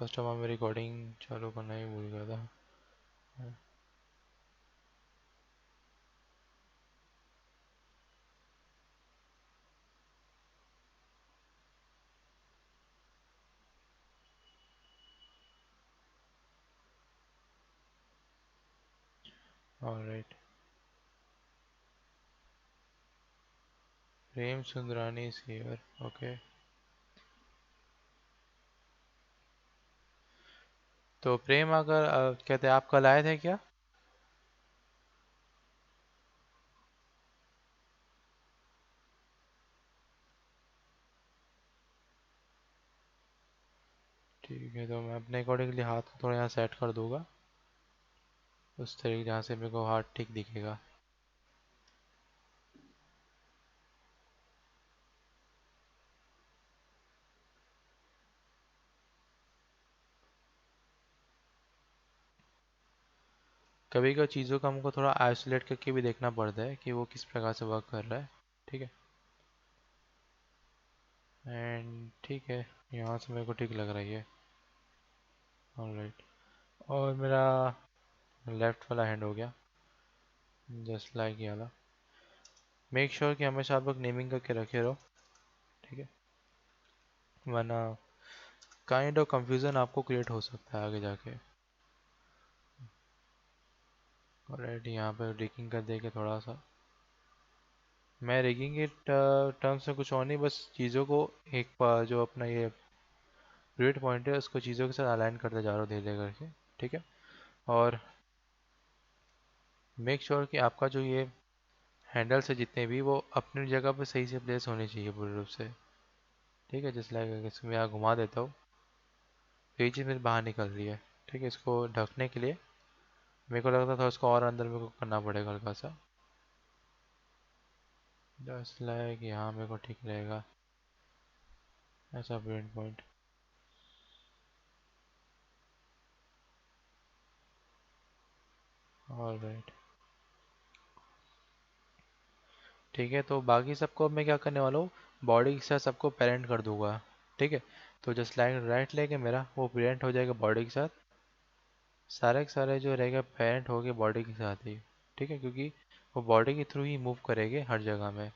First of all मैं recording चालू करना ही भूल गया था। Alright. Prem Sundarani is here. Okay. तो प्रेम अगर कहते हैं आप कल आए थे क्या? ठीक है, तो मैं अपने अकॉर्डिंगली हाथ को थोड़ा यहाँ सेट कर दूंगा उस तरीके जहाँ से मेरे को हाथ ठीक दिखेगा। कभी कभी चीज़ों को हमको थोड़ा आइसोलेट करके भी देखना पड़ता है कि वो किस प्रकार से वर्क कर रहा है। ठीक है। एंड ठीक है, यहाँ से मेरे को ठीक लग रही है। ऑलराइट। और मेरा लेफ्ट वाला हैंड हो गया जस्ट लाइक ये वाला। मेक श्योर कि हमेशा आप लोग नेमिंग करके रखे रहो। ठीक है। वरना काइंड ऑफ कंफ्यूजन आपको क्रिएट हो सकता है आगे जाके। ऑलराइट, यहाँ पे रिगिंग कर देके थोड़ा सा। मैं रिगिंग के टर्म्स में कुछ और नहीं, बस चीज़ों को एक जो अपना ये ग्रेट पॉइंट है उसको चीज़ों के साथ अलाइन करते जा रहा हूँ धीरे धीरे करके। ठीक है। और मेक श्योर कि आपका जो ये हैंडल्स है जितने भी वो अपनी जगह पे सही से प्लेस होने चाहिए पूरे रूप से। ठीक है, जैसे लाइक इसको मैं यहाँ घुमा देता हूँ तो ये चीज़ मेरे बाहर निकल रही है। ठीक है, इसको ढकने के लिए मेरे को लगता था उसको और अंदर मेरे को करना पड़ेगा हल्का सा। जस्ट लाइक यहाँ मेरे को ठीक रहेगा ऐसा ब्रेन पॉइंट। ऑलराइट। ठीक है, तो बाकी सबको मैं क्या करने वाला हूँ, बॉडी के साथ सबको पेरेंट कर दूंगा। ठीक है। तो जस्ट लाइक राइट लेके मेरा वो पेरेंट हो जाएगा बॉडी के साथ। सारे के सारे जो रहेगा पेरेंट हो गए बॉडी के साथ ही। ठीक है, क्योंकि वो बॉडी के थ्रू ही मूव करेंगे हर जगह में।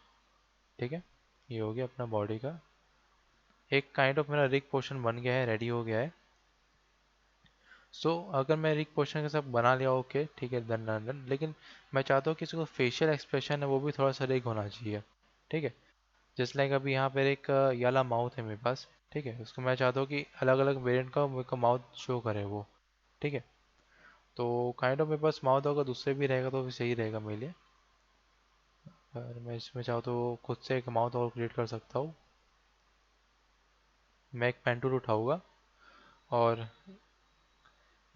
ठीक है। ये हो गया अपना बॉडी का एक काइंड ऑफ मेरा रिग पोर्शन बन गया है, रेडी हो गया है। सो अगर मैं रिग पोर्शन के साथ बना लिया ओके ठीक है, डन डन डन, लेकिन मैं चाहता हूँ कि इसको फेशियल एक्सप्रेशन है वो भी थोड़ा सा रिग होना चाहिए। ठीक है। जस्ट लाइक अभी यहाँ पर एक ये वाला माउथ है मेरे पास। ठीक है, उसको मैं चाहता हूँ कि अलग अलग वेरिएंट का मेरे को माउथ शो करे वो। ठीक है। तो काइंड ऑफ मेरे पास माउथ होगा दूसरे भी रहेगा तो भी सही रहेगा मेरे लिए। पर मैं इसमें चाहूँ तो खुद से एक माउथ और क्रिएट कर सकता हूँ। मैं एक पेन टूल उठाऊंगा और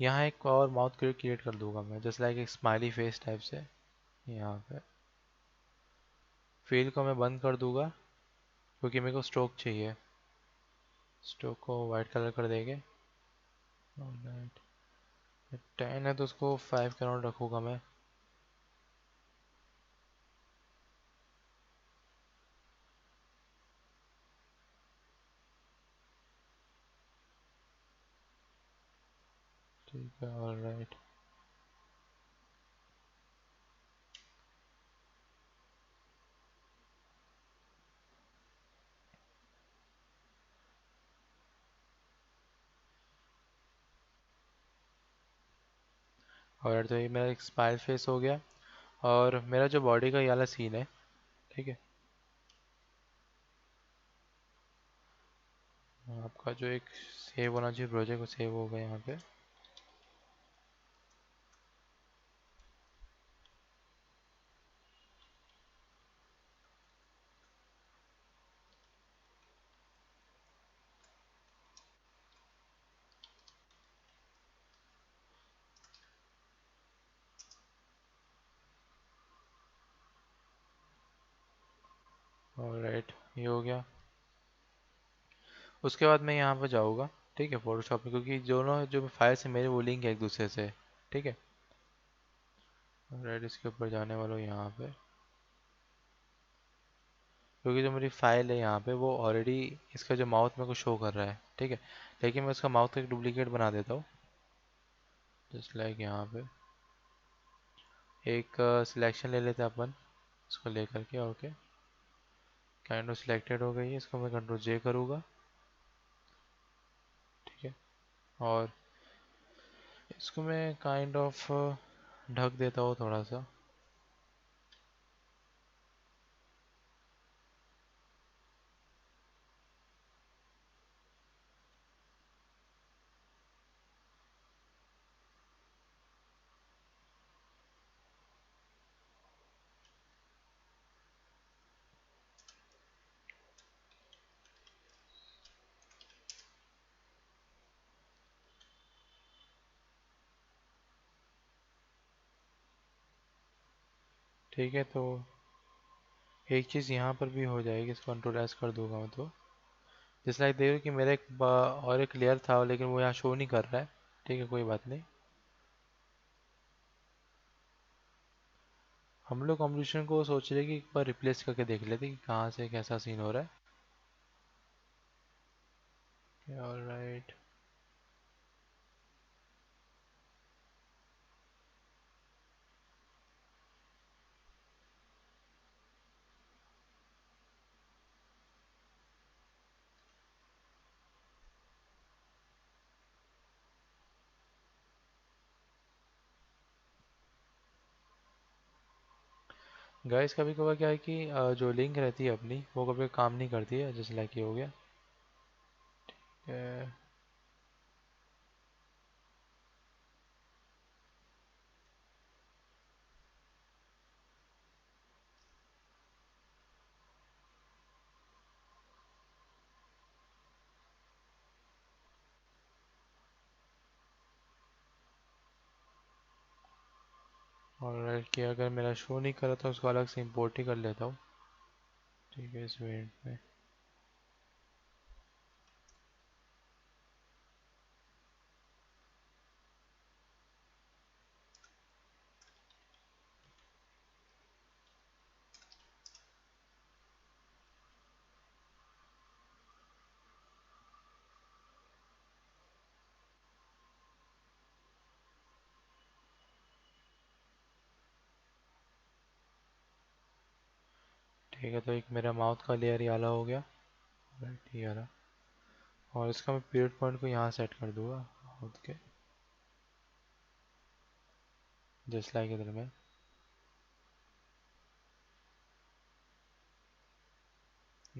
यहाँ एक और माउथ क्रिएट कर दूंगा मैं जस्ट लाइक एक स्माइली फेस टाइप से। यहाँ पे फील को मैं बंद कर दूंगा क्योंकि मेरे को स्ट्रोक चाहिए। स्ट्रोक को वाइट कलर कर देंगे। ऑलराइट। 10 है तो उसको 5 के अराउंड रखूँगा मैं। ठीक है। ऑलराइट। और तो ये मेरा एक स्माइल फेस हो गया। और मेरा जो बॉडी का ये वाला सीन है। ठीक है। आपका जो एक सेव होना चाहिए प्रोजेक्ट वो सेव हो गया यहाँ पे। ऑलराइट, ये हो गया। उसके बाद मैं यहाँ पर जाऊँगा। ठीक है, फोटोशॉप में क्योंकि दोनों जो फाइल्स है मेरे वो लिंक है एक दूसरे से। ठीक है। राइट, इसके ऊपर जाने वाला हूँ यहाँ पे क्योंकि जो मेरी फाइल है यहाँ पे वो ऑलरेडी इसका जो माउथ मेरे को शो कर रहा है। ठीक है। लेकिन मैं उसका माउथ का एक डुप्लीकेट बना देता हूँ। जस्ट लाइक यहाँ पे एक सिलेक्शन ले लेते हैं अपन, इसको ले करके। ओके, काइंड ऑफ सिलेक्टेड हो गई है। इसको मैं कंट्रोल जे करूँगा, ठीक है। और इसको मैं काइंड ऑफ ढक देता हूँ थोड़ा सा। ठीक है, तो एक चीज़ यहाँ पर भी हो जाएगी, इसको कंट्रोल एस कर दूंगा मैं तो। जैसे लाइक देखो कि मेरा और एक लेयर था, लेकिन वो यहाँ शो नहीं कर रहा है। ठीक है, कोई बात नहीं। हम लोग कॉम्पोजिशन को सोच रहे कि एक बार रिप्लेस करके देख लेते कि कहाँ से कैसा सीन हो रहा है। ऑलराइट, गाइस कभी कभार क्या है कि जो लिंक रहती है अपनी, वो कभी काम नहीं करती है। जैसे लाइक ये हो गया। ऑलराइट, कि अगर मेरा शो नहीं करा तो उसको अलग से इंपोर्ट ही कर लेता हूँ। ठीक है, इस वेरिएंट में। ठीक है, तो एक मेरा माउथ का लेयर ये वाला हो गया। राइट, ये वाला। और इसका मैं पीरियड पॉइंट को यहाँ सेट कर दूंगा माउथ के, जस्ट लाइक इधर में।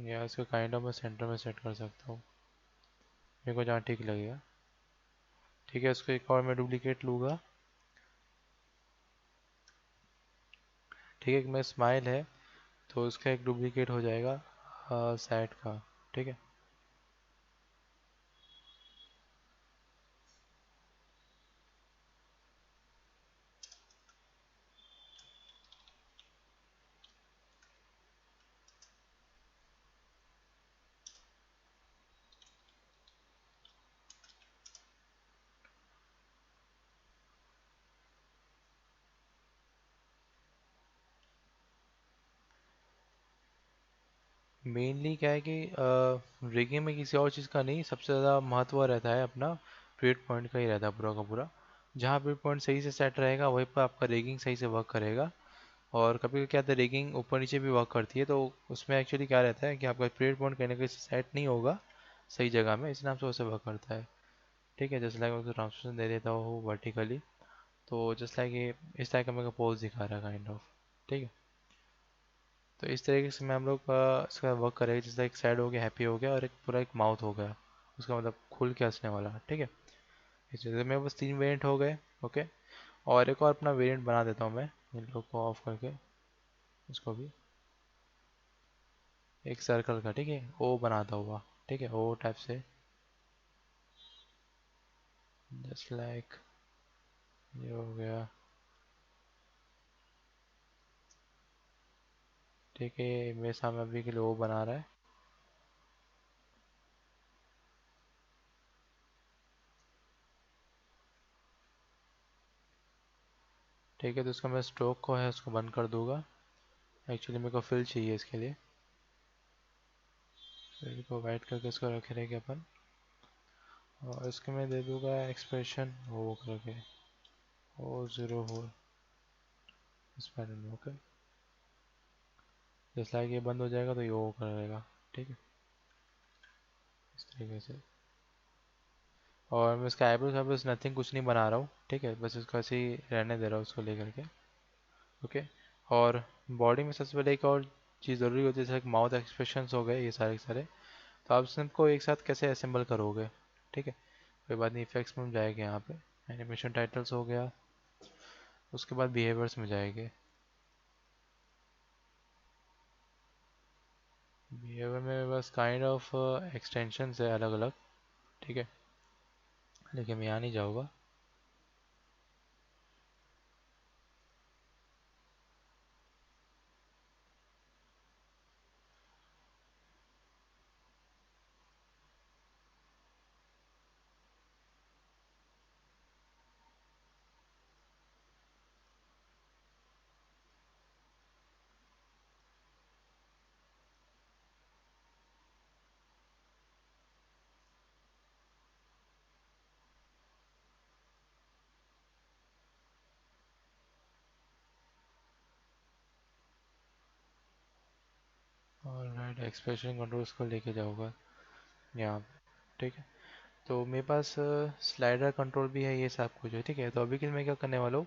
या इसको काइंड ऑफ मैं सेंटर में सेट कर सकता हूँ, मेरे को जहाँ ठीक लगेगा। ठीक है, इसको एक और मैं डुप्लीकेट लूँगा। ठीक है, एक मैं स्माइल है, तो उसका एक डुप्लीकेट हो जाएगा सैड का। ठीक है। मेनली क्या है कि रिगिंग में किसी और चीज़ का नहीं, सबसे ज़्यादा महत्व रहता है अपना पीरियड पॉइंट का ही रहता है पूरा का पूरा। जहाँ पीरियड पॉइंट सही से सेट रहेगा वहीं पर आपका रिगिंग सही से वर्क करेगा। और कभी कभी क्या होता है, रिगिंग ऊपर नीचे भी वर्क करती है, तो उसमें एक्चुअली क्या रहता है कि आपका पीरियड पॉइंट कहीं ना कहीं सेट नहीं होगा सही जगह में, इस नाम से उसे वर्क करता है। ठीक है, जैसे लाइक मैं ट्रांसलेशन दे देता हूँ वर्टिकली, तो जस्ट लाइक ये इस टाइप का मेरे को पोज दिखा रहा है काइंड ऑफ। ठीक है, तो इस तरीके से मैं हम लोग इसका वर्क करेंगे। जैसे एक साइड हो गया हैप्पी हो गया, और एक पूरा एक माउथ हो गया, उसका मतलब खुल के हंसने वाला। ठीक है, इस वजह से मेरे पास 3 वेरिएंट हो गए। ओके, और एक और अपना वेरिएंट बना देता हूँ मैं इन लोग को ऑफ करके। इसको भी एक सर्कल का, ठीक है, ओ बनाता हुआ। ठीक है, ओ टाइप से, जस्ट लाइक ये हो गया। ठीक है, ये मेरे सामने अभी के लिए ओ बना रहा है। ठीक है, तो इसका मैं स्ट्रोक को है उसको बंद कर दूंगा। एक्चुअली मेरे को फिल चाहिए इसके लिए, फिल को वाइट करके इसको रखे रहेंगे अपन। और इसके मैं दे दूंगा एक्सप्रेशन वो करके ओ 04 इस पैटर्न में। ओके, जैसे लाइक ये बंद हो जाएगा तो ये वो करेगा। ठीक है, इस तरीके से। और मैं इसका आईब्रोज वाईब्रोज नथिंग कुछ नहीं बना रहा हूँ, ठीक है, बस इसको ऐसे ही रहने दे रहा हूँ उसको लेकर के। ओके। और बॉडी में सबसे पहले एक और चीज़ ज़रूरी होती है, जैसे माउथ एक्सप्रेशंस हो गए ये सारे के सारे, तो आप सबको एक साथ कैसे असेंबल करोगे। ठीक है, कोई बात नहीं, इफेक्ट्स में हम जाएंगे यहाँ पे, एनिमेशन टाइटल्स हो गया, उसके बाद बिहेवियर्स में जाएंगे। बिहेवियर में बस काइंड ऑफ एक्सटेंशंस है अलग अलग। ठीक है, लेकिन मैं यहाँ नहीं जाऊँगा। और राइट एक्सप्रेशन कंट्रोल्स को लेके जाऊँगा यहाँ पे। ठीक है, तो मेरे पास स्लाइडर कंट्रोल भी है, ये सब कुछ है। ठीक है, तो अभी के लिए मैं क्या करने वाला हूँ,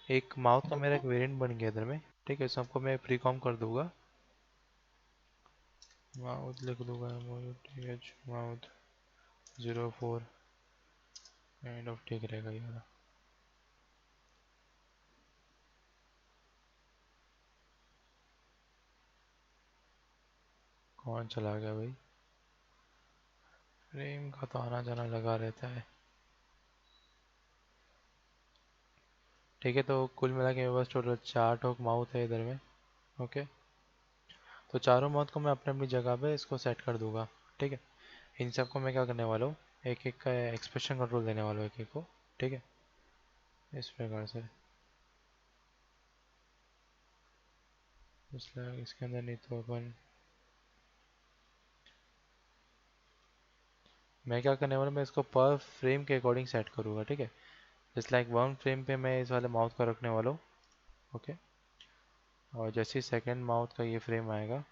एक माउथ का मेरा एक वेरिएंट बन गया इधर में। ठीक है, सबको मैं प्री कॉम कर दूंगा। माउथ लिख दूंगा, एच माउथ 04 काइंड ऑफ। ठीक रहेगा ये वाला। कौन चला गया भाई, फ्रेम का तो आना जाना लगा रहता है। ठीक है, तो कुल मिला के मेरे पास टोटल 4 ठोक माउथ है इधर में। ओके, तो चारों माउथ को मैं अपने अपनी जगह पे इसको सेट कर दूंगा। ठीक है, इन सबको मैं क्या करने वाला हूँ, एक एक का एक्सप्रेशन कंट्रोल देने वाला हूँ एक एक को। ठीक है, इस प्रकार से। इसलिए इसके अंदर नहीं तो अपन, मैं क्या करने वाला हूँ, मैं इसको पर फ्रेम के अकॉर्डिंग सेट करूँगा। ठीक है, जस्ट लाइक 1 फ्रेम पे मैं इस वाले माउथ को रखने वाला हूँ। ओके, और जैसे ही सेकेंड माउथ का ये फ्रेम आएगा,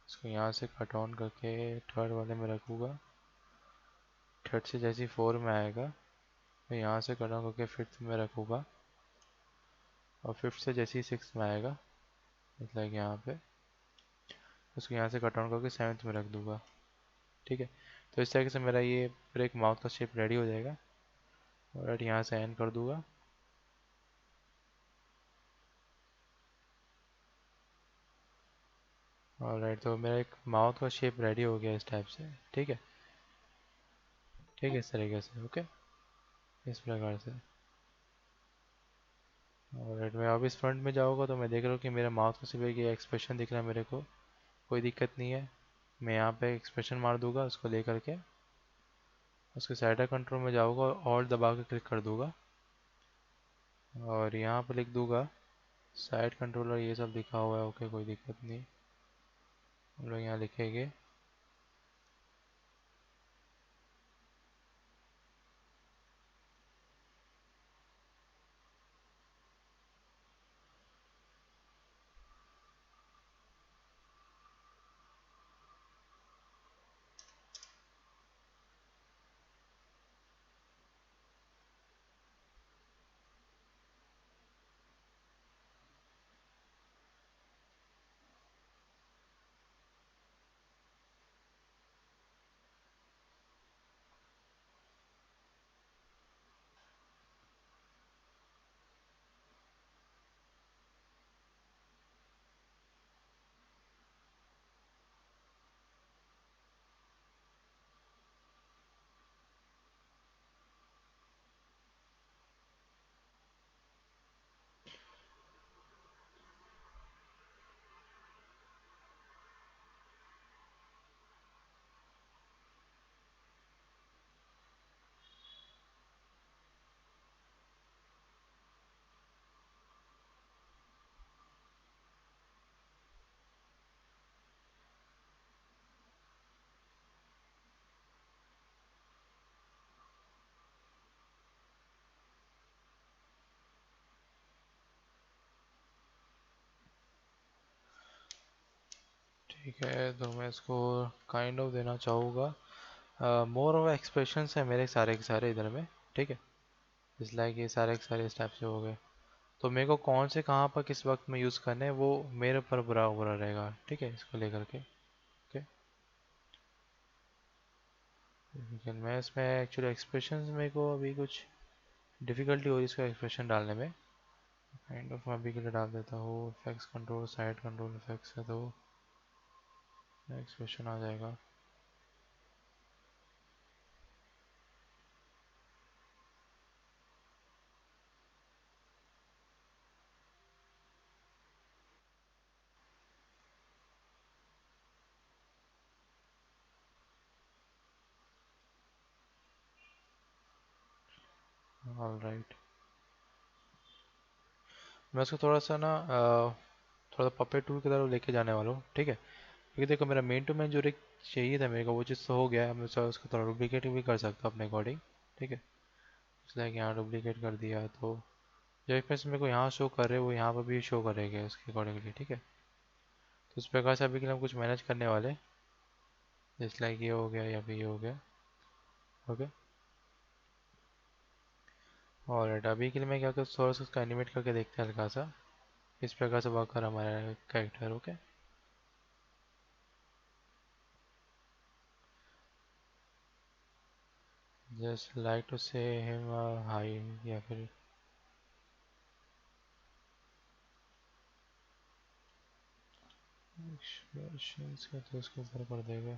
इसको यहाँ से कट ऑन करके थर्ड वाले में रखूँगा। थर्ड से जैसे ही 4 में आएगा, मैं यहाँ से कट ऑन करके फिफ्थ में रखूँगा। और फिफ्थ से जैसे ही 6 में आएगा, मतलब यहाँ पे, उसको यहाँ से कट ऑन करके 7th में रख दूँगा। ठीक है, तो इस तरीके से मेरा ये पूरा एक माउथ का शेप रेडी हो जाएगा। और यहाँ से एंड कर दूँगा। ऑलराइट, तो मेरा एक माउथ का शेप रेडी हो गया इस टाइप से। ठीक है, ठीक है, इस तरीके से। ओके, इस प्रकार से। ऑलराइट, मैं अब इस फ्रंट में जाऊँगा तो मैं देख रहा हूँ कि मेरा माउथ का सिर्फ एक ये एक्सप्रेशन दिख रहा है मेरे को। कोई दिक्कत नहीं है, मैं यहाँ पे एक्सप्रेशन मार दूंगा उसको लेकर के। उसके साइडर कंट्रोल में जाऊँगा और दबा के क्लिक कर दूंगा। और यहाँ पे लिख दूंगा साइड कंट्रोलर, ये सब लिखा हुआ है। ओके, कोई दिक्कत नहीं, हम लोग यहाँ लिखेंगे। ठीक है, तो मैं इसको काइंड ऑफ देना चाहूँगा मोर ऑफ एक्सप्रेशंस है मेरे सारे के सारे इधर में। ठीक है, इस लाइक ये सारे के सारे इस टाइप से हो गए। तो मेरे को कौन से कहाँ पर किस वक्त में यूज़ करने हैं वो मेरे ऊपर बुरा बुरा रहेगा। ठीक है, इसको लेकर के। ओके, लेकिन मैं इसमें एक्चुअली एक्सप्रेशंस मेरे को अभी कुछ डिफ़िकल्टी हो रही है इसका एक्सप्रेशन डालने में। काइंड ऑफ मैं अभी के लिए डाल देता हूँ effects control side control effects है तो एक्सप्रेशन आ जाएगा। ऑल राइट, मैं उसको थोड़ा सा ना थोड़ा पपेट टूल की तरफ लेके जाने वाला हूँ। ठीक है, क्योंकि देखो मेरा मेन टू मेन जो एक चाहिए था मेरे को वो चीज़ तो हो गया है। मैं उसको थोड़ा डुप्लीकेट भी कर सकता हूँ अपने अकॉर्डिंग। ठीक है, इसलिए यहाँ डुप्लीकेट कर दिया तो जो इफेक्ट्स मेरे को यहाँ शो कर रहे हैं वो यहाँ पर भी शो करेंगे उसके अकॉर्डिंगली। ठीक है, तो इस प्रकार से अभी के लिए हम कुछ मैनेज करने वाले, जैसे लाइक ये हो गया या फिर ये हो गया। ओके, और अभी के लिए मैं क्या कर थोड़ा सा उसका एनिमेट करके देखते हैं हल्का सा, इस प्रकार से वर्क कर हमारा कैरेक्टर। Okay, just like to say him hi या फिर एक्सप्रेशंस का तो उसके ऊपर कर देगा।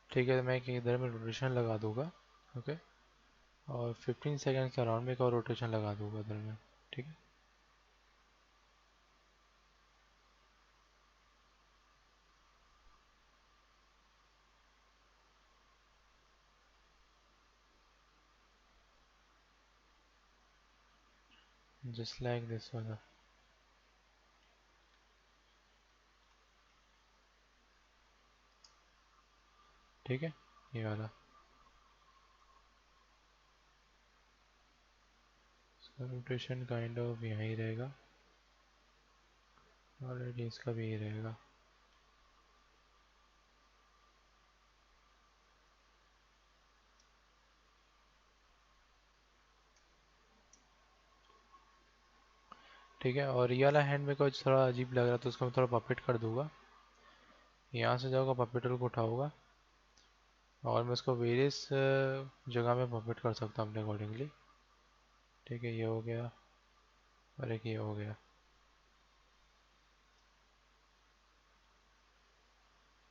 ठीक है, तो मैं इधर में रोटेशन लगा दूंगा। ओके, और 15 सेकंड के अराउंड में एक और रोटेशन लगा दूंगा इधर में। ठीक है, जस्ट लाइक दिस वाला। ठीक है, ये वाला रोटेशन काइंड ऑफ यहीं रहेगा, ऑलरेडी इसका भी यही रहेगा। ठीक है, और ये वाला हैंड मेरे को थोड़ा अजीब लग रहा है तो उसको मैं थोड़ा पपेट कर दूंगा। यहाँ से जाऊँगा पपेट को उठाऊंगा और मैं उसको वेरियस जगह में पपेट कर सकता हूँ अपने अकॉर्डिंगली। ठीक है, ये हो गया और एक ये हो गया।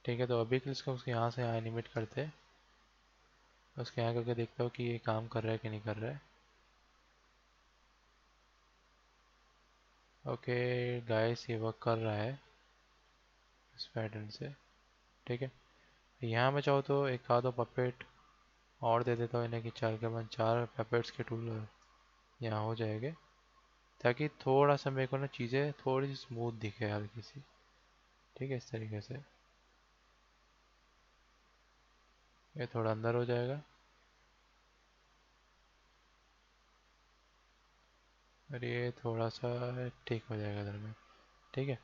ठीक है, तो अभी के लिए इसको उसके यहाँ से यहाँ एनिमेट करते हैं, उसके यहाँ करके देखता हूँ कि ये काम कर रहा है कि नहीं कर रहा है। ओके गाइस, ये वर्क कर रहा है इस पैटर्न से। ठीक है, यहाँ मैं चाहूँ तो एक आधा पपेट और दे देता हूँ इन्हें कि चार के बाद चार पपेट्स के टूल यहाँ हो जाएंगे, ताकि थोड़ा सा मेरे को ना चीज़ें थोड़ी सी स्मूथ दिखे हल्की सी। ठीक है, इस तरीके से ये थोड़ा अंदर हो जाएगा और ये थोड़ा सा ठीक हो जाएगा इधर में। ठीक है,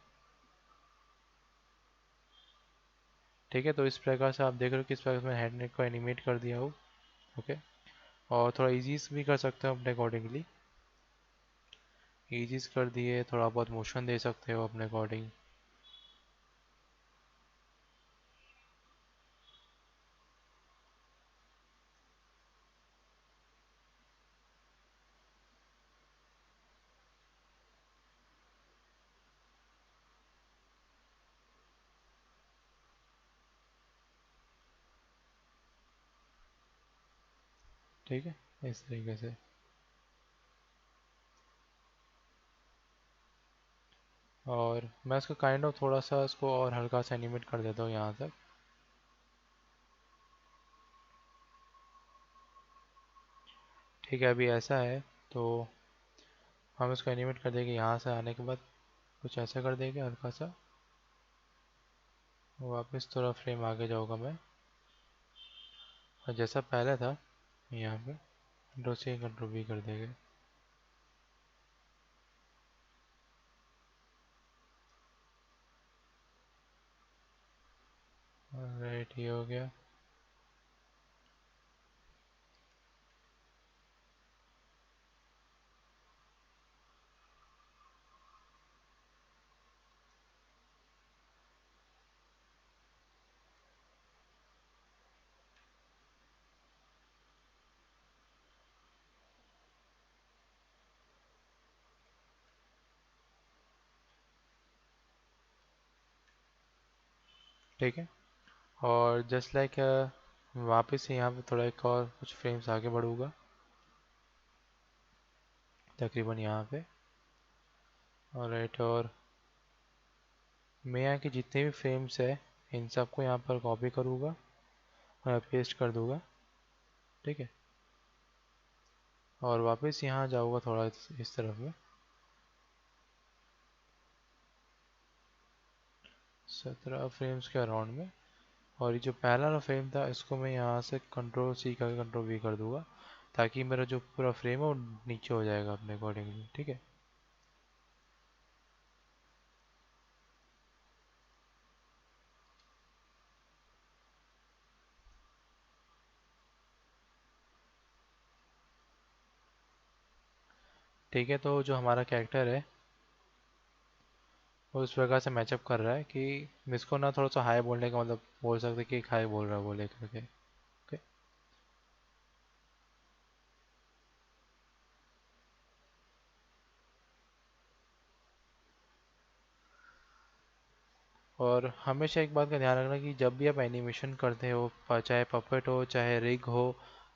ठीक है, तो इस प्रकार से आप देख रहे हो कि इस प्रकार से मैं हेड नेक को एनिमेट कर दिया हूँ। ओके, और थोड़ा इजीज भी कर सकते हो अपने अकॉर्डिंगली, इजीज कर दिए, थोड़ा बहुत मोशन दे सकते हो अपने अकॉर्डिंग। ठीक है, इस तरीके से। और मैं इसको काइंड ऑफ थोड़ा सा इसको और हल्का सा एनिमेट कर देता हूँ यहाँ तक। ठीक है, अभी ऐसा है तो हम इसको एनिमेट कर देंगे यहाँ से आने के बाद, कुछ ऐसा कर देंगे हल्का सा। वापस थोड़ा फ्रेम आगे जाऊँगा मैं, और जैसा पहले था यहाँ पे कंट्रोल सी कंट्रोल वी कर देंगे। राइट, ये हो गया। ठीक है, और जस्ट लाइक वापस से यहाँ पे थोड़ा एक और कुछ फ्रेम्स आगे बढ़ूँगा, तकरीबन यहाँ पे। और राइट, और मैं यहाँ के जितने भी फ्रेम्स है इन सबको यहाँ पर कॉपी करूँगा और पेस्ट कर दूँगा। ठीक है, और वापस यहाँ जाऊँगा थोड़ा इस तरफ में, 17 फ्रेम्स के अराउंड में। और ये जो पहला वाला फ्रेम था इसको मैं यहाँ से कंट्रोल सी करके कंट्रोल वी कर दूँगा, ताकि मेरा जो पूरा फ्रेम है वो नीचे हो जाएगा अपने अकॉर्डिंगली। ठीक है, ठीक है, तो जो हमारा कैरेक्टर है वो उस प्रकार से मैचअप कर रहा है कि इसको ना थोड़ा सा हाई बोलने का मतलब बोल सकते कि हाई बोल रहा है बोले करके। ओके, और हमेशा एक बात का ध्यान रखना कि जब भी आप एनिमेशन करते हो, चाहे पपेट हो चाहे रिग हो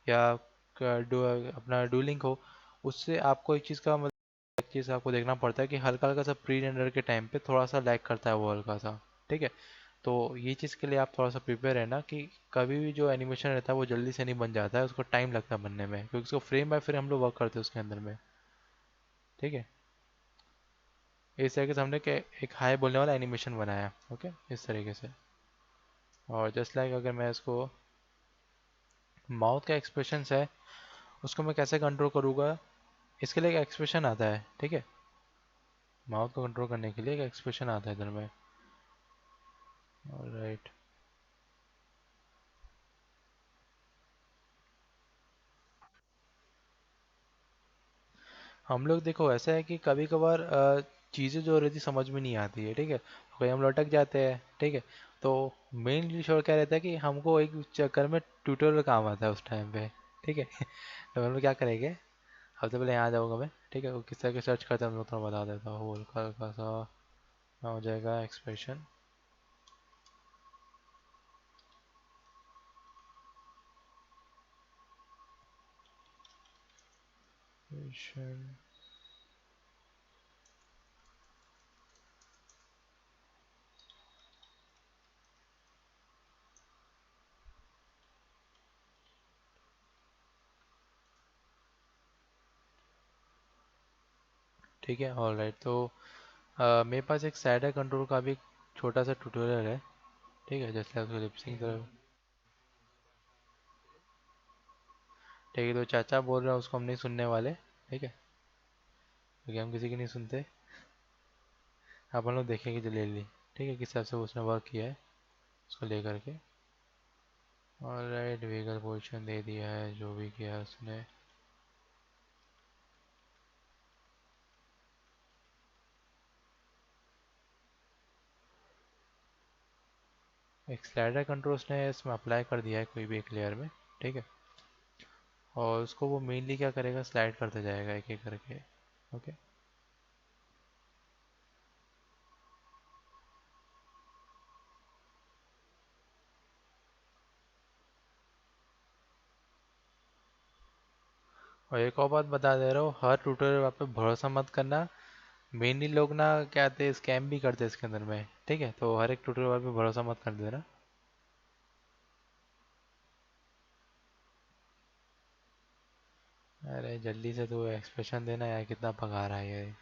या अपना डूलिंग हो, उससे आपको एक चीज़ का मतलब एक चीज़ आपको देखना पड़ता है कि हल्का हल्का सा प्री रेंडर के टाइम पे थोड़ा सा लैग करता है वो हल्का सा। ठीक है, तो ये चीज़ के लिए आप थोड़ा सा प्रिपेयर है ना कि कभी भी जो एनिमेशन रहता है वो जल्दी से नहीं बन जाता है, उसको टाइम लगता है बनने में, क्योंकि उसको फ्रेम बाय फ्रेम हम लोग वर्क करते हैं उसके अंदर में। ठीक है, इस तरीके से हमने एक हाई बोलने वाला एनिमेशन बनाया। ओके, इस तरीके से। और जस्ट लाइक अगर मैं इसको माउथ का एक्सप्रेशन है उसको मैं कैसे कंट्रोल करूँगा, इसके लिए एक एक्सप्रेशन आता है। ठीक है, माउथ को कंट्रोल करने के लिए एक एक्सप्रेशन आता है इधर में। राइट, हम लोग देखो ऐसा है कि कभी कभार चीज़ें जो रहती समझ में नहीं आती है। ठीक है, कोई हम लटक जाते हैं। ठीक है, तो मेन इशू क्या रहता है कि हमको एक चक्कर में ट्यूटोरियल काम आता है उस टाइम पे। ठीक है तो हम लोग क्या करेंगे, सबसे पहले यहाँ जाऊँगा मैं। ठीक है, वो किस तरह के सर्च करते हैं हम लोग थोड़ा बता देता हूँ, हल्का हल्का सा हो जाएगा एक्सप्रेशन। ठीक है, ऑल राइट, तो मेरे पास एक सैडा कंट्रोल का भी एक छोटा सा ट्यूटोरियल है। ठीक है, जैसे आपको लिपसिंग तरफ। ठीक है, तो चाचा बोल रहे हैं उसको हम नहीं सुनने वाले। ठीक है, क्योंकि हम किसी की नहीं सुनते। अपन लोग देखेंगे जल्दी। ठीक है, किस हिसाब से उसने वर्क किया है उसको लेकर के। और राइट, व्हीकल पोजीशन दे दिया है जो भी किया है उसने। एक स्लाइडर कंट्रोल उसने इसमें अप्लाई कर दिया है कोई भी एक लेयर में। ठीक है, और उसको वो मेनली क्या करेगा, स्लाइड करते जाएगा एक एक करके। ओके, और एक और बात बता दे रहा हूँ, हर ट्यूटोरियल पे भरोसा मत करना। मेनली लोग ना क्या आते हैं, स्कैम भी करते हैं इसके अंदर में। ठीक है, तो हर एक ट्यूटोरियल पे भरोसा मत कर देना। अरे जल्दी से तू एक्सप्रेशन देना यार, कितना पका रहा है ये।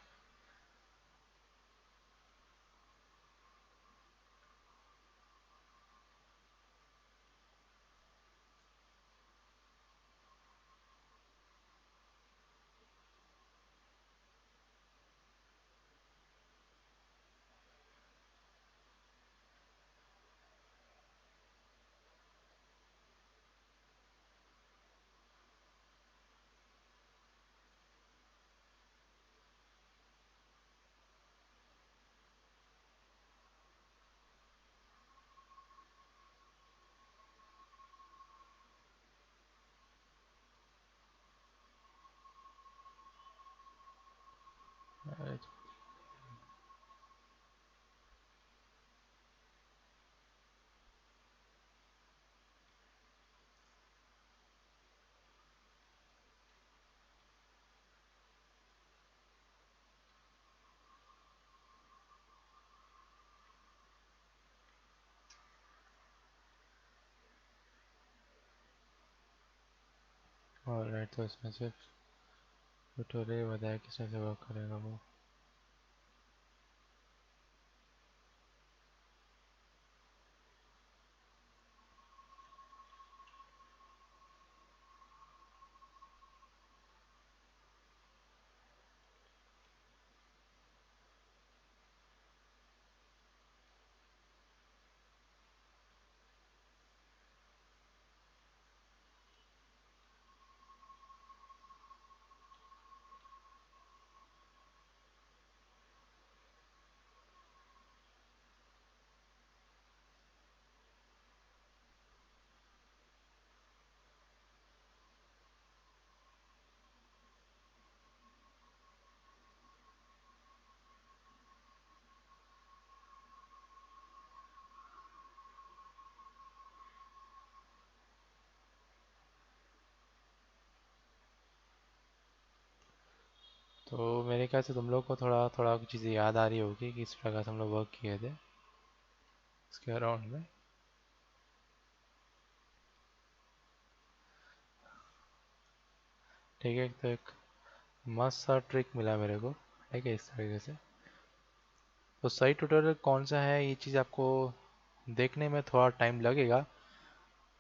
अरे ऑलराइट, तो इसमें सिर्फ ट्यूटोरियल बताया किस तरह से वर्क करेगा वो। तो मेरे ख्याल से तुम लोग को थोड़ा थोड़ा कुछ चीज़ें याद आ रही होगी कि इस प्रकार से हम लोग वर्क किए थे इसके अराउंड में। ठीक है, तो एक मस्त सा ट्रिक मिला मेरे को। ठीक है, इस तरीके से। तो सही ट्यूटोरियल कौन सा है ये चीज़ आपको देखने में थोड़ा टाइम लगेगा,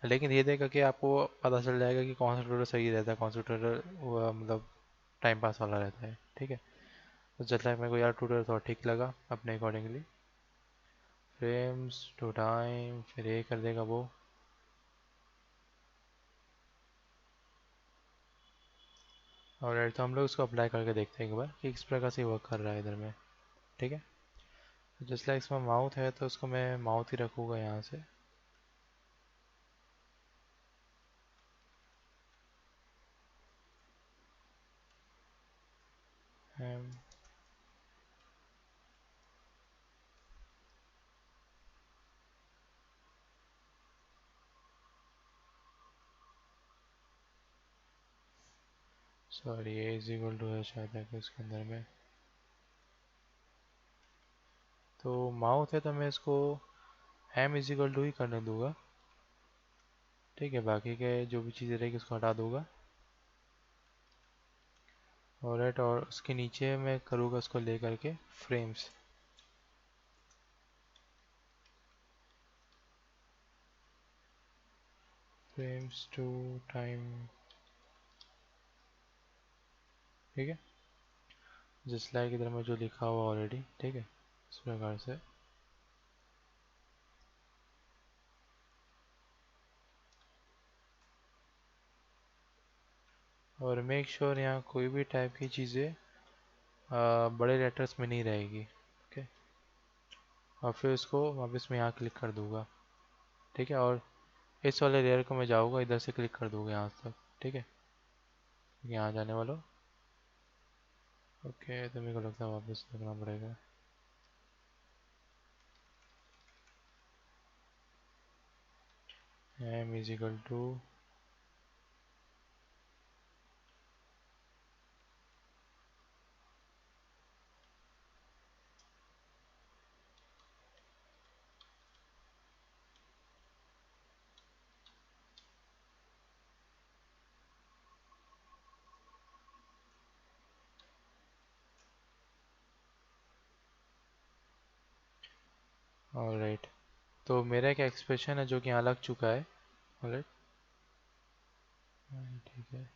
लेकिन ये देगा कि आपको पता चल जाएगा कि कौन सा ट्यूटोरियल सही रहता है, कौन सा ट्यूटोरियल वो मतलब टाइम पास वाला रहता है। ठीक है, तो जैसा मेरे को यार ट्यूटोरियल थोड़ा ठीक लगा अपने अकॉर्डिंगली। फ्रेम्स टू टाइम, फिर ये कर देगा वो। और तो हम लोग इसको अप्लाई करके देखते हैं एक बार कि किस प्रकार से वर्क कर रहा है इधर में। ठीक है, तो जैसे लाइक इसमें माउथ है तो उसको मैं माउथ ही रखूँगा यहाँ से। Sorry, A is equal to है शायद है कि उसके अंदर में। तो माउथ है तो मैं इसको एम इज इक्वल टू ही करने दूंगा। ठीक है, बाकी के जो भी चीज़ें रहेगी उसको हटा दूंगा। ऑलराइट, और उसके नीचे मैं करूँगा उसको ले करके फ्रेम्स। Frames to time. ठीक है, जस्ट लाइक इधर में जो लिखा हुआ ऑलरेडी। ठीक है, इस प्रकार से। और मेक श्योर यहाँ कोई भी टाइप की चीज़ें बड़े लेटर्स में नहीं रहेगी। ओके, और फिर उसको वापस मैं यहाँ क्लिक कर दूंगा। ठीक है, और इस वाले लेयर को मैं जाऊँगा इधर से क्लिक कर दूंगा यहाँ तक। ठीक है, यहाँ जाने वाला। ओके, तो मेरे को लगता है वापस लगना पड़ेगा। M is equal to. Alright, तो मेरा एक एक्सप्रेशन है जो कि यहाँ लग चुका है। ऑलराइट, ठीक है।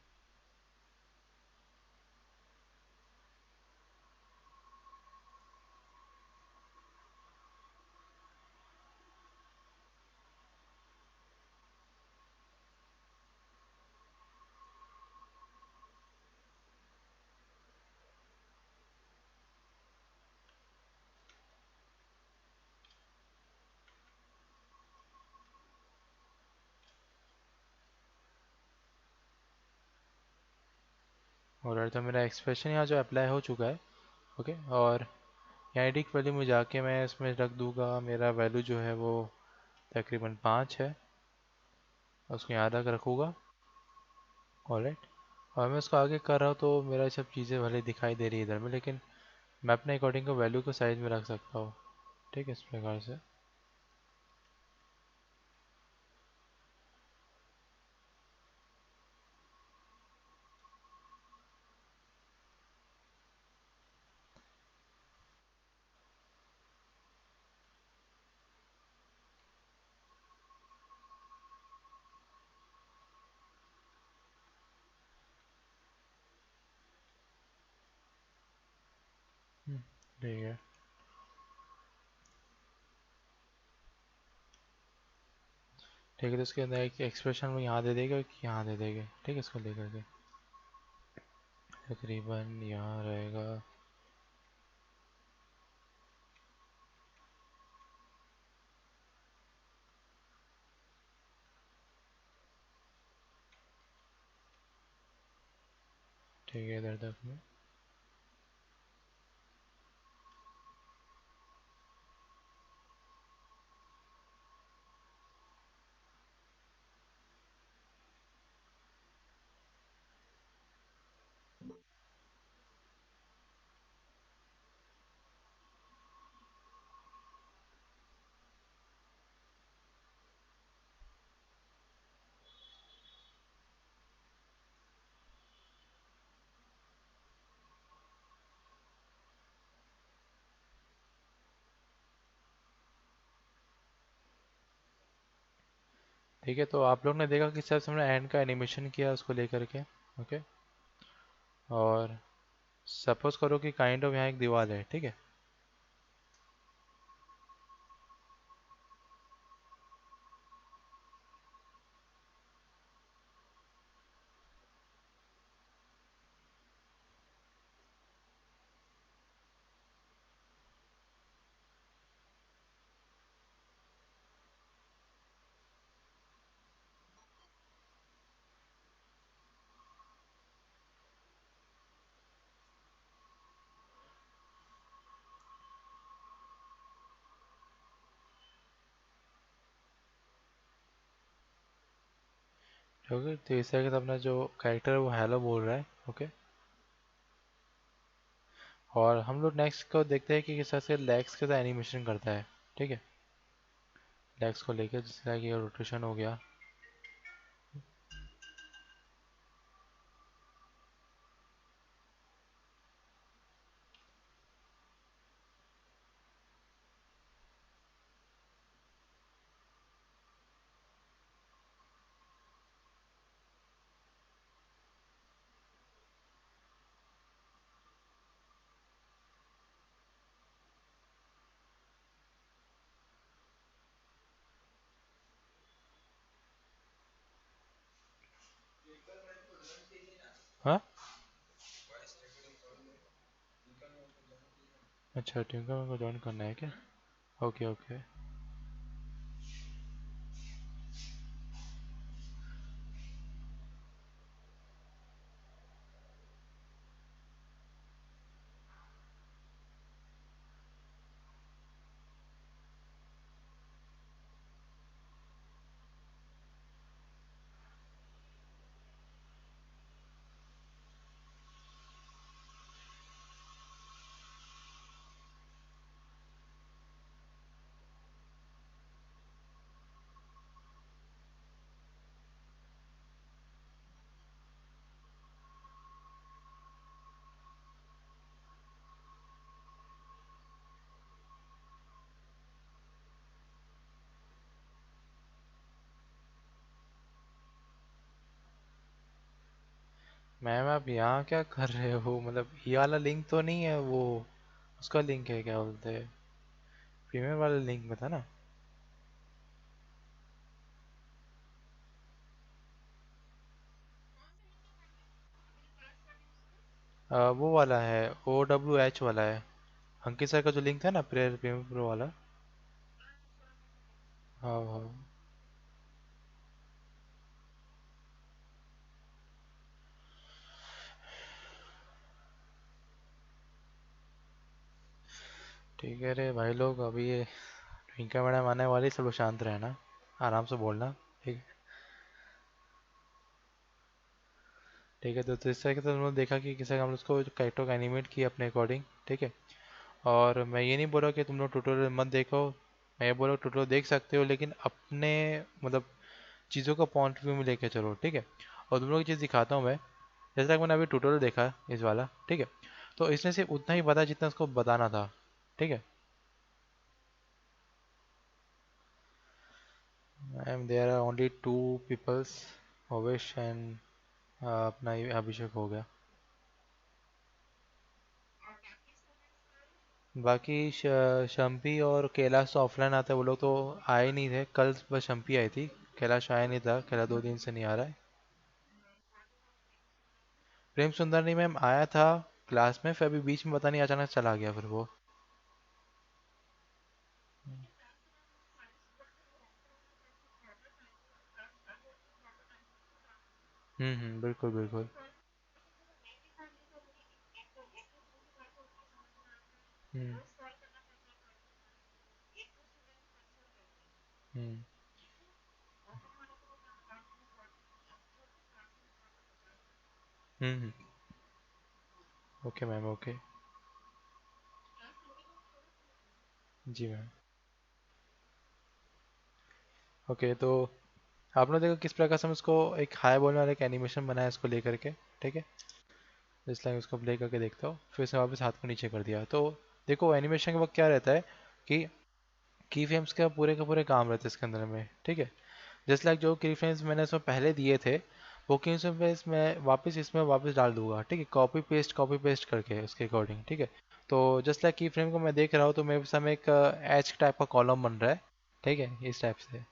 ऑलराइट, तो मेरा एक्सप्रेशन यहाँ जो अप्लाई हो चुका है। ओके, और यहाँ एडिट वैल्यू में जाके मैं इसमें रख दूंगा, मेरा वैल्यू जो है वो तकरीबन 5 है, उसको यहाँ रख रखूँगा। ऑलराइट, और मैं उसको आगे कर रहा हूँ तो मेरा ये सब चीज़ें भले दिखाई दे रही है इधर में, लेकिन मैं अपने अकॉर्डिंग को वैल्यू को साइज में रख सकता हूँ। ठीक है, इस प्रकार से। ठीक है। ठीक है, तो इसके अंदर एक एक्सप्रेशन वो यहाँ दे देगा कि यहाँ दे देगा। ठीक है, इसको लेकर के तकरीबन यहाँ रहेगा। ठीक है, इधर तक में। ठीक है, तो आप लोग ने देखा कि सर हमने एंड का एनिमेशन किया उसको लेकर के। ओके, और सपोज करो कि काइंड ऑफ यहाँ एक दीवार है। ठीक है, ओके, तो इस तरह से अपना जो कैरेक्टर है वो हेलो बोल रहा है। ओके, और हम लोग नेक्स्ट को देखते हैं कि किस तरह से लेग्स के साथ एनिमेशन करता है। ठीक है, लेग्स को लेकर जिस तरह की रोटेशन हो गया। हाँ, अच्छा, ट्विंकल को ज्वाइन करना है क्या? Okay okay. मैम आप यहाँ क्या कर रहे हो? मतलब ये वाला लिंक तो नहीं है वो, उसका लिंक है, क्या बोलते हैं, प्रीमियम वाला लिंक में था ना। वो वाला है, OWH वाला है। अंकित सर का जो लिंक था ना, प्रीमियम प्रो वाला। हाँ हाँ। ठीक है रे भाई लोग, अभी ये ट्विंकल मैडम आने वाली, सब लोग शांत रहना, आराम से बोलना। ठीक। ठीक है, तो इस तरह के तो हम लोग देखा कि किसी हम लोग उसको कैरेक्टर को एनिमेट किया अपने अकॉर्डिंग। ठीक है। और मैं ये नहीं बोल रहा कि तुम लोग ट्यूटोरियल मत देखो, मैं ये बोल रहा हूँ ट्यूटोरियल देख सकते हो, लेकिन अपने मतलब चीज़ों का पॉइंट ऑफ व्यू में लेके चलो। ठीक है। और तुम लोग की चीज़ दिखाता हूँ मैं। जैसा कि मैंने अभी ट्यूटोरियल देखा इस वाला। ठीक है। तो इसने सिर्फ उतना ही बताया जितना उसको बताना था। ठीक है। And there are only two peoples, Bhavesh and अपना ये अभिषेक हो गया। बाकी शम्पी और कैलाश तो ऑफलाइन आते हैं, वो लोग तो आए नहीं थे कल, बस शम्पी आई थी। कैलाश आया नहीं था, कैलाश 2 दिन से नहीं आ रहा है। प्रेम सुंदर नहीं मैम, आया था क्लास में, फिर अभी बीच में पता नहीं अचानक चला गया फिर वो। बिल्कुल बिल्कुल। हम्म हम्म हम्म। Okay ma'am, okay. जी मैम। ओके, तो आपने देखो किस प्रकार से हम इसको एक हाई बोलने वाला एक एनिमेशन बनाया इसको लेकर के। ठीक है। इस लाइन उसको प्ले करके देखता हूँ, फिर से वापस हाथ को नीचे कर दिया। तो देखो एनिमेशन के वक्त क्या रहता है कि की फ्रेम्स का पूरे काम रहते हैं इसके अंदर में। ठीक है। जस्ट लाइक जो की फ्रेम्स मैंने इसमें पहले दिए थे, वो की फ्रेम्स मैं वापस इसमें वापस डाल दूंगा। ठीक है, कॉपी पेस्ट करके उसके अकॉर्डिंग। ठीक है। तो जस्ट लाइक की फ्रेम को मैं देख रहा हूँ, तो मेरे सामने एक एच टाइप का कॉलम बन रहा है। ठीक है, इस टाइप से।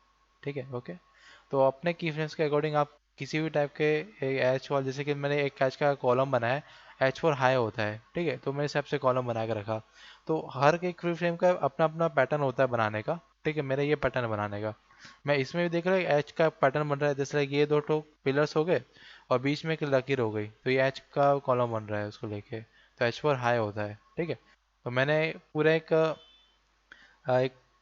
ठीक है, ओके। तो अपने की फ्रेम्स के अकॉर्डिंग आप किसी भी टाइप के एच वाल, जैसे कि मैंने एक एच का कॉलम बनाया है, एच फॉर हाई होता है। ठीक है, तो मेरे हिसाब से कॉलम बना के रखा। तो हर एक फ्री फ्रेम का अपना अपना पैटर्न होता है बनाने का। ठीक है, मेरा ये पैटर्न बनाने का। मैं इसमें भी देख रहा हूँ एच का पैटर्न बन रहा है, जैसे like ये दो तो पिलर्स हो गए, और बीच में एक लकीर हो गई, तो ये एच का कॉलम बन रहा है उसको लेके। तो एच फॉर हाई होता है। ठीक है। तो मैंने पूरा एक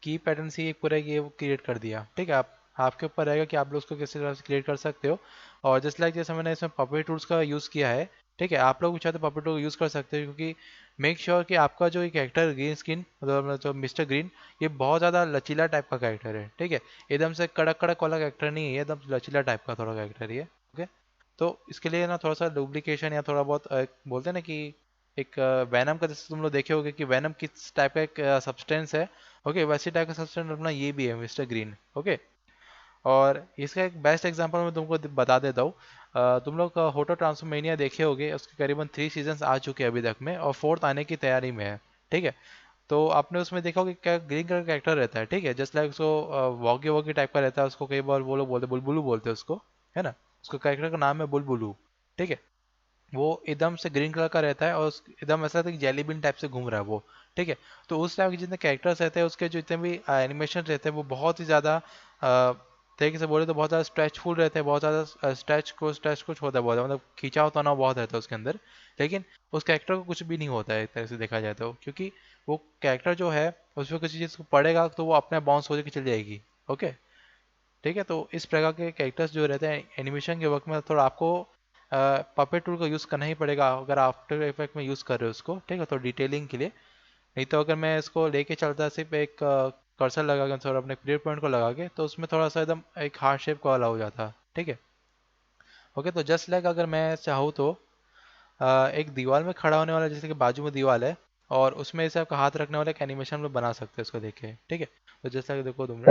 की पैटर्न से एक पूरा ये क्रिएट कर दिया। ठीक है, आप आपके ऊपर रहेगा कि आप लोग उसको किस तरह से क्रिएट कर सकते हो। और जस्ट लाइक जैसे मैंने इसमें पपेट टूल्स का यूज़ किया है। ठीक है, आप लोग भी चाहे तो पपेट टूल यूज़ कर सकते हो, क्योंकि मेक श्योर कि आपका जो एक कैरेक्टर ग्रीन स्किन, मतलब जो मिस्टर ग्रीन, ये बहुत ज़्यादा लचीला टाइप का कैरेक्टर है। ठीक है, एकदम से कड़क कड़क वाला कैरेक्टर नहीं है, ये एकदम लचीला टाइप का थोड़ा कैरेक्टर ही है। ओके। तो इसके लिए ना थोड़ा सा डुप्लीकेशन या थोड़ा बहुत बोलते हैं ना कि एक वैनम का, जैसे तुम लोग देखे होगे कि वैनम किस टाइप का एक सब्सटेंस है। ओके, वैसे टाइप का सब्सटेंस अपना ये भी है मिस्टर ग्रीन। ओके। और इसका एक बेस्ट एग्जांपल मैं तुमको बता देता हूँ। तुम लोग होटल ट्रांसफॉर्मेनिया देखे होगे, उसके करीबन 3 सीजन्स आ चुके हैं अभी तक में, और फोर्थ आने की तैयारी में है। ठीक है। तो आपने उसमें देखा होगा कि क्या ग्रीन कलर का कैरेक्टर रहता है। ठीक है, जस्ट लाइक उसको वॉगी वॉगी टाइप का रहता है, उसको कई बार वो लोग बोलते बुलबुलू बोलते हैं उसको, है ना। उसको कैरेक्टर का नाम है बुलबुलू। ठीक है। वो एकदम से ग्रीन कलर का रहता है, और एकदम ऐसा लगता है कि जेली बीन टाइप से घूम रहा है वो। ठीक है। तो उस टाइप के जितने कैरेक्टर्स रहते हैं, उसके जो जितने भी एनिमेशन रहते हैं, वो बहुत ही ज़्यादा तरीके से बोले तो बहुत ज़्यादा स्ट्रेचफुल रहते हैं, बहुत ज़्यादा स्ट्रेच कुछ होता है, बहुत मतलब खींचाव तनाव बहुत रहता है उसके अंदर। लेकिन उस कैरेक्टर को कुछ भी नहीं होता है एक तरह से देखा जाए तो, क्योंकि वो कैरेक्टर जो है, उसमें किसी चीज़ को पड़ेगा तो वो अपने बाउंस हो के चली जाएगी। ओके। ठीक है, तो इस प्रकार के कैरेक्टर्स जो रहते हैं एनिमेशन के वक्त में, थोड़ा आपको पपेट टूल का यूज़ करना ही पड़ेगा अगर आफ्टर इफेक्ट में यूज़ कर रहे हो उसको। ठीक है, तो डिटेलिंग के लिए। नहीं तो अगर मैं इसको लेके चलता सिर्फ एक कर्सर लगा के थोड़ा अपने क्लियर पॉइंट को लगा के, तो उसमें थोड़ा सा एकदम एक हार्ट शेप का वाला हो जाता। ठीक है। ओके, तो जस्ट लाइक अगर मैं चाहूँ तो एक दीवार में खड़ा होने वाला, जैसे कि बाजू में दीवार है, और उसमें ऐसे आपका हाथ रखने वाला एक एनिमेशन में बना सकते हैं इसको देख के। ठीक है। तो जैसा कि देखो तुम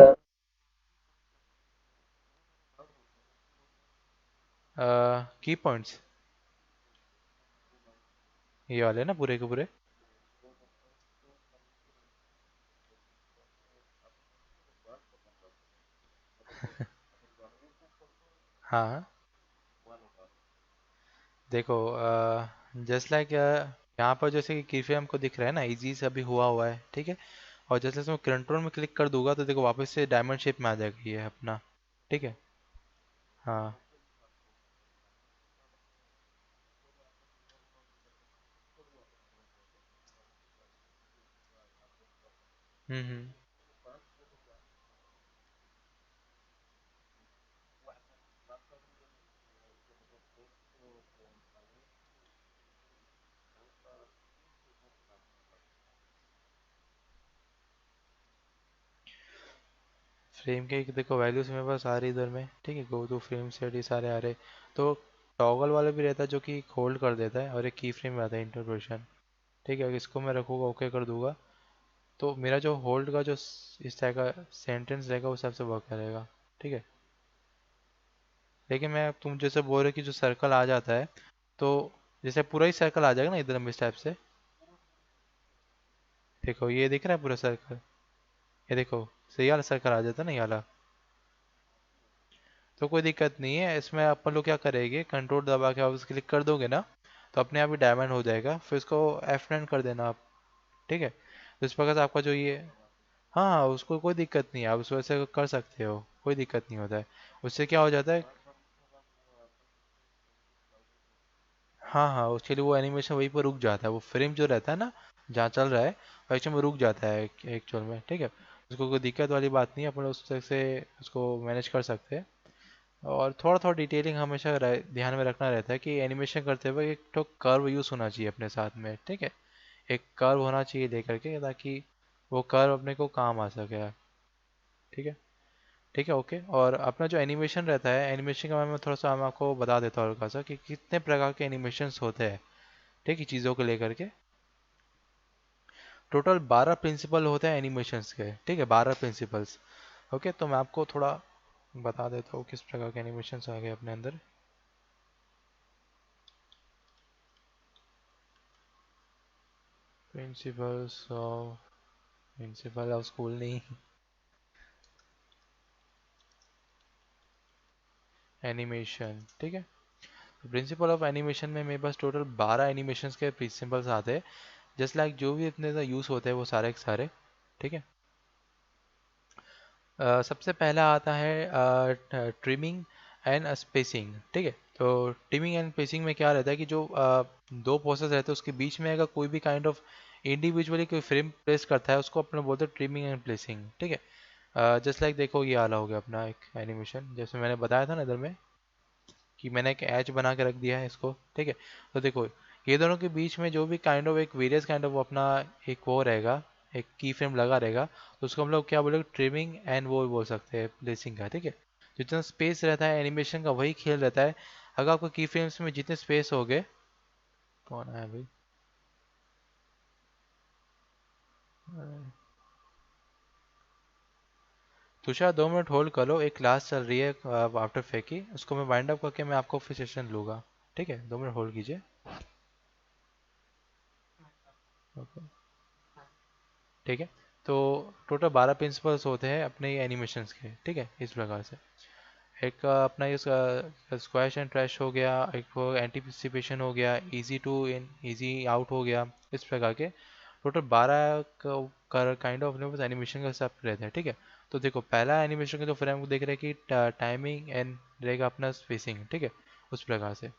की पॉइंट्स। ये वाले ना पूरे के पूरे। हाँ देखो, जस्ट लाइक यहाँ पर जैसे कि कीफे हमको दिख रहा है ना, इजी से अभी हुआ हुआ है, ठीक है। और जैसे जैसे मैं कंट्रोल में क्लिक कर दूंगा तो देखो वापस से डायमंड शेप में आ जाएगा ये अपना। ठीक है। हाँ। हम्म। फ्रेम के देखो वैल्यूज मेरे पास आ रही इधर में, ठीक है। गो टू फ्रेम सेट, ये सारे आ रहे। तो टॉगल वाला भी रहता है जो कि होल्ड कर देता है, और एक की फ्रेम आता है इंटरपोलेशन। ठीक है, इसको मैं रखूँगा, ओके कर दूंगा। तो मेरा जो होल्ड का जो इस तरह का सेंटेंस रहेगा उस हिसाब से वर्क करेगा। ठीक है। लेकिन मैं, तुम जैसे बोल रहे कि जो सर्कल आ जाता है, तो जैसे पूरा ही सर्कल आ जाएगा ना इधर में इस टाइप से। देखो ये दिख रहा है पूरा सर्कल। ये देखो, सही वाला सर्कल आ जाता है ना ये वाला। तो कोई दिक्कत नहीं है इसमें, अपन लोग क्या करेंगे, कंट्रोल दबा के वापस क्लिक कर दोगे ना, तो अपने आप ही डायमंड हो जाएगा। फिर इसको F9 कर देना आप। ठीक है। तो इस प्रकार से आपका जो ये, हाँ हाँ, उसको कोई दिक्कत नहीं है, आप उस वजह से कर सकते हो, कोई दिक्कत नहीं होता है। उससे क्या हो जाता है। हाँ हाँ, उसके लिए वो एनिमेशन वहीं पर रुक जाता है, वो फ्रेम जो रहता है ना जहाँ चल रहा है, वो एक्चुअली में रुक जाता है एक्चुअल में। ठीक है। उसको कोई दिक्कत वाली बात नहीं है, अपन उस तरह से उसको मैनेज कर सकते हैं। और थोड़ा थोड़ा डिटेलिंग हमेशा ध्यान में रखना रहता है कि एनिमेशन करते हुए एक तो कर्व यूज़ होना चाहिए अपने साथ में। ठीक है। एक कर्व होना चाहिए लेकर के, ताकि वो कर्व अपने को काम आ सके। ठीक है। ठीक है, ओके। और अपना जो एनिमेशन रहता है, एनिमेशन के बारे में थोड़ा सा मैं आपको बता देता हूँ हल्का सा कि कितने प्रकार के एनिमेशंस होते हैं। ठीक है, चीज़ों को लेकर के टोटल 12 प्रिंसिपल होते हैं एनिमेशंस के। ठीक है, 12 प्रिंसिपल्स। ओके, तो मैं आपको थोड़ा बता देता हूँ किस प्रकार के एनिमेशंस आ गए अपने अंदर। Principles of, principle of school नहीं, एनिमेशन। ठीक है। प्रिंसिपल ऑफ एनिमेशन में मेरे पास टोटल 12 एनिमेशंस के प्रिंसिपल्स आते हैं। जस्ट लाइक जो भी इतने यूज़ होते हैं वो सारे के सारे। ठीक है। सबसे पहला आता है ट्रिमिंग एंड स्पेसिंग। ठीक है। तो ट्रिमिंग एंड स्पेसिंग में क्या रहता है कि जो दो प्रोसेस रहते हैं उसके बीच में अगर कोई भी काइंड ऑफ इंडिविजुअली कोई फ्रेम प्लेस करता है उसको अपने बोलते हैं ट्रिमिंग एंड प्लेसिंग। ठीक है। जस्ट लाइक देखो ये आला हो गया अपना एक एनिमेशन, जैसे मैंने बताया था ना इधर में कि मैंने एक एज बना के रख दिया है इसको। ठीक है। तो देखो ये दोनों के बीच में जो भी काइंड ऑफ एक वेरियस काइंड ऑफ अपना एक वो रहेगा, एक की फ्रेम लगा रहेगा, तो उसको हम लोग क्या बोलेंगे, ट्रिमिंग एंड वो बोल सकते हैं प्लेसिंग का। ठीक है। जितना स्पेस रहता है एनिमेशन का वही खेल रहता है। अगर आपको की फ्रेम्स में जितने स्पेस हो गए, कौन आया भाई, तुषार 2 मिनट होल्ड करो, एक क्लास चल रही है आफ्टर फेंकी, उसको मैं वाइंड अप करके मैं आपको फिर सेशन लूँगा। ठीक है, 2 मिनट होल्ड कीजिए। ओके। ठीक है। तो टोटल 12 प्रिंसिपल्स होते हैं अपने एनिमेशंस के। ठीक है, इस प्रकार से एक अपना ये स्क्वैश एंड ट्रैश हो गया, एक एंटीसिपेशन हो गया, easy to in easy out हो गया। इस प्रकार के टोटल 12 काइंड ऑफ अपने पास एनिमेशन का सब रहता है। ठीक है। तो देखो पहला एनिमेशन का जो फ्रेम को देख रहे हैं कि टाइमिंग एंड रहेगा अपना स्पेसिंग। ठीक है, उस प्रकार से।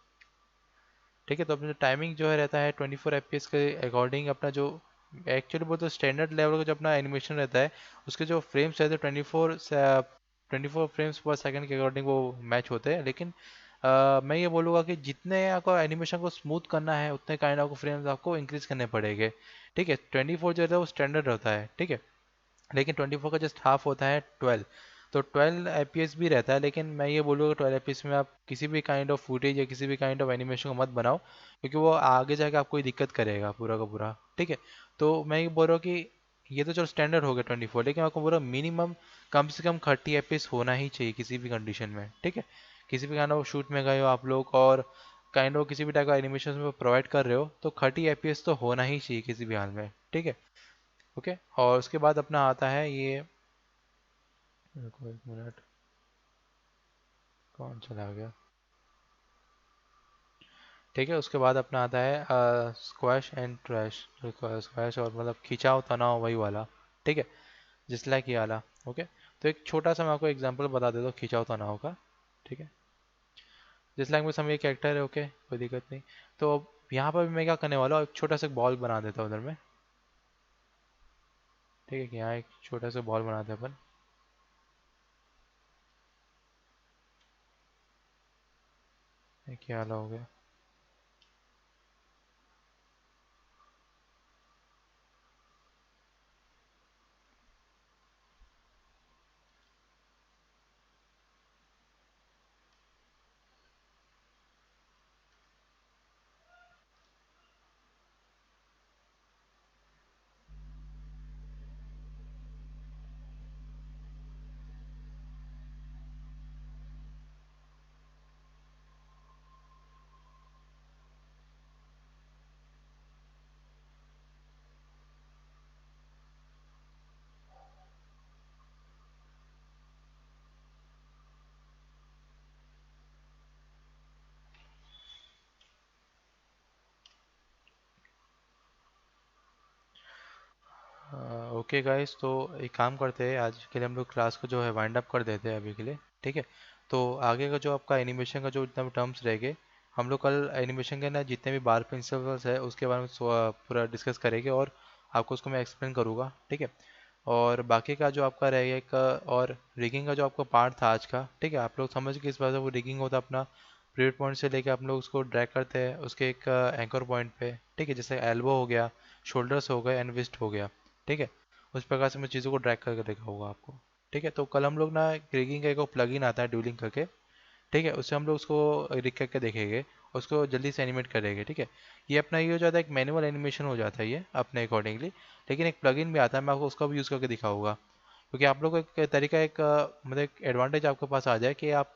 ठीक है। तो अपना टाइमिंग जो है रहता है 24 FPS के अकॉर्डिंग, अपना जो एक्चुअली बोलते स्टैंडर्ड लेवल का जो अपना एनिमेशन रहता है उसके जो फ्रेम्स रहते हैं 24 फ्रेम्स पर सेकंड के अकॉर्डिंग वो मैच होते हैं। लेकिन मैं ये बोलूँगा कि जितने आपको एनिमेशन को स्मूथ करना है उतने काइंड ऑफ फ्रेम्स आपको इंक्रीज करने पड़ेंगे। ठीक है। 24 जो रहता है वो स्टैंडर्ड होता है। ठीक है। लेकिन 24 का जस्ट हाफ होता है 12। तो 12 FPS भी रहता है, लेकिन मैं ये बोलूँगा 12 FPS में आप किसी भी काइंड ऑफ फुटेज या किसी भी काइंड ऑफ एनिमेशन को मत बनाओ, क्योंकि वो आगे जाके आपको ही दिक्कत करेगा पूरा का पूरा। ठीक है। तो मैं ये बोल रहा हूँ कि ये तो चलो स्टैंडर्ड हो गया 24, लेकिन आपको पूरा मिनिमम कम से कम 30 FPS होना ही चाहिए किसी भी कंडीशन में। ठीक है। किसी भी काइंड ऑफ शूट में गए हो आप लोग, और काइंड ऑफ किसी भी टाइप का एनिमेशन में प्रोवाइड कर रहे हो तो 30 FPS तो होना ही चाहिए किसी भी हाल में, ठीक है। ओके, और उसके बाद अपना आता है ये, रुको एक मिनट, कौन चला गया, ठीक है। उसके बाद अपना आता है स्क्वैश एंड ट्रैश, स्क्वैश और मतलब खिंचाव तनाव वही वाला, ठीक है, जिस लाइक ये वाला। ओके, तो एक छोटा सा मैं आपको एग्जांपल बता देता हूँ खिंचाव तनाव का, ठीक है। जिस लाइक में समय कैरेक्टर है, ओके, कोई दिक्कत नहीं। तो अब यहाँ पर भी मैं क्या करने वाला हूँ, एक छोटा सा बॉल बना देता हूँ उधर में, ठीक है, कि यहाँ एक छोटा सा बॉल बनाते हैं अपन। ये क्या वाला हो गया, ओके गाइस, तो एक काम करते हैं, आज के लिए हम लोग क्लास को जो है वाइंड अप कर देते हैं अभी के लिए, ठीक है। तो आगे का जो आपका एनिमेशन का जो जितना भी टर्म्स रहेंगे, हम लोग कल एनिमेशन के ना जितने भी बार प्रिंसिपल्स है उसके बारे में पूरा डिस्कस करेंगे, और आपको उसको मैं एक्सप्लेन करूँगा, ठीक है। और बाकी का जो आपका रहेगा एक और रिगिंग का जो आपका पार्ट था आज का, ठीक है, आप लोग समझ के इस बात से वो रिगिंग होता है अपना पीरियड पॉइंट से लेके आप लोग उसको ड्रैग करते हैं उसके एक एंकर पॉइंट पे, ठीक है, जैसे एल्बो हो गया, शोल्डर्स हो गए एंड विस्ट हो गया, ठीक है। उस प्रकार से मैं चीज़ों को ड्रैग करके देखा होगा आपको, ठीक है। तो कल हम लोग ना रिगिंग का एक प्लगइन आता है ड्यूलिंग करके, ठीक है, उससे हम लोग उसको रिक करके देखेंगे, उसको जल्दी से एनिमेट करेंगे, ठीक है। ये अपना ये हो जाता है, एक मैनुअल एनिमेशन हो जाता है ये अपने अकॉर्डिंगली, लेकिन एक प्लगइन भी आता है, मैं आपको उसका भी यूज़ करके दिखाऊंगा, क्योंकि आप लोग को एक तरीका, एक मतलब एक एडवांटेज आपके पास आ जाए कि आप